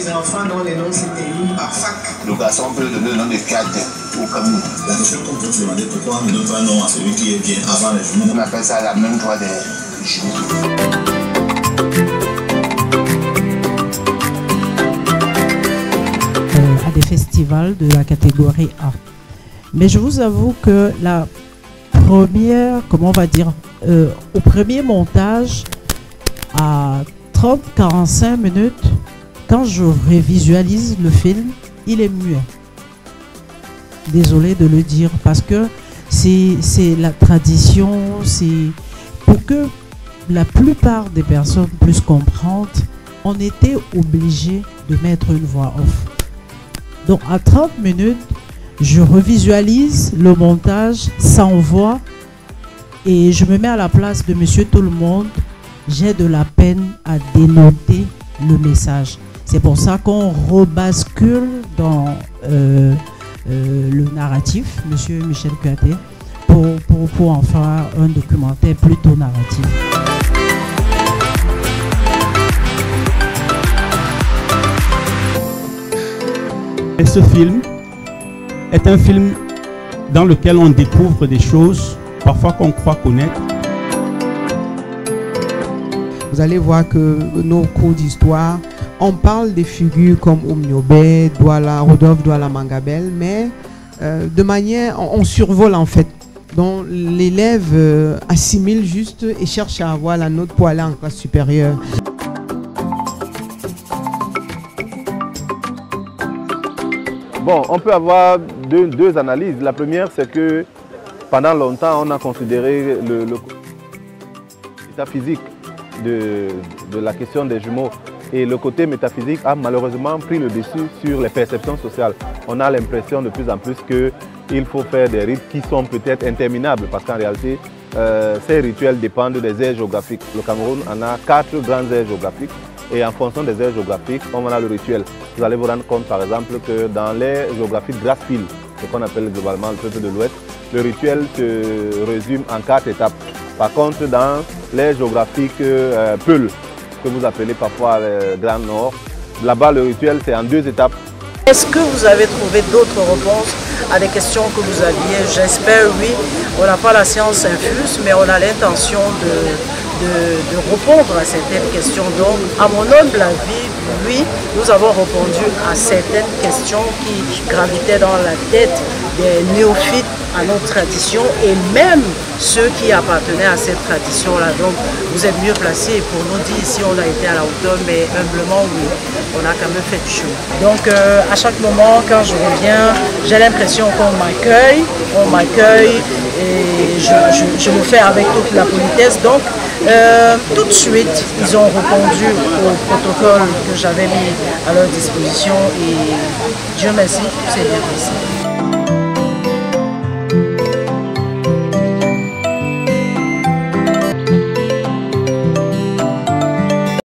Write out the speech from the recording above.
des enfants dont les noms s'étaient mis à fac. Le garçon peut donner le nom de Kate au Cameroun. La question qu'on peut se demander, pourquoi on ne donne pas un nom à celui qui est bien avant les jumeaux? On appelle ça la même droit des jumeaux. À des festivals de la catégorie A. Mais je vous avoue que la première, comment on va dire, au premier montage, à 30-45 minutes, quand je révisualise le film, il est muet. Désolé de le dire, parce que c'est la tradition, c'est pour que la plupart des personnes puissent comprendre, on était obligé de mettre une voix off. Donc à 30 minutes, je revisualise le montage sans voix et je me mets à la place de Monsieur Tout-le-Monde. J'ai de la peine à dénoter le message. C'est pour ça qu'on rebascule dans le narratif, Monsieur Michel Kouyaté, pour en faire un documentaire plutôt narratif. Et ce film est un film dans lequel on découvre des choses, parfois qu'on croit connaître. Vous allez voir que nos cours d'histoire, on parle des figures comme Oumniobé, Douala, Rodolphe Douala Mangabel, mais de manière, on survole en fait. Donc l'élève assimile juste et cherche à avoir la note pour aller en classe supérieure. Bon, on peut avoir deux analyses. La première, c'est que pendant longtemps, on a considéré l'état physique de la question des jumeaux. Et le côté métaphysique a malheureusement pris le dessus sur les perceptions sociales. On a l'impression de plus en plus qu'il faut faire des rites qui sont peut-être interminables parce qu'en réalité, ces rituels dépendent des aires géographiques. Le Cameroun en a 4 grandes aires géographiques. Et en fonction des aires géographiques, on a le rituel. Vous allez vous rendre compte par exemple que dans l'aire géographique Grasse-Pile, ce qu'on appelle globalement le peuple de l'Ouest, le rituel se résume en 4 étapes. Par contre, dans l'aire géographique Peul, que vous appelez parfois Grand Nord, là-bas le rituel c'est en 2 étapes. Est-ce que vous avez trouvé d'autres réponses à des questions que vous aviez? J'espère oui. On n'a pas la science infuse, mais on a l'intention de répondre à certaines questions. Donc, à mon humble avis, oui, nous avons répondu à certaines questions qui gravitaient dans la tête des néophytes à notre tradition et même ceux qui appartenaient à cette tradition-là. Donc, vous êtes mieux placés pour nous dire si on a été à la hauteur, mais humblement, oui, on a quand même fait du chemin. Donc, à chaque moment, quand je reviens, j'ai l'impression qu'on m'accueille et je le fais avec toute la politesse. Donc, tout de suite, ils ont répondu au protocole que j'avais mis à leur disposition et Dieu merci, c'est bien passé.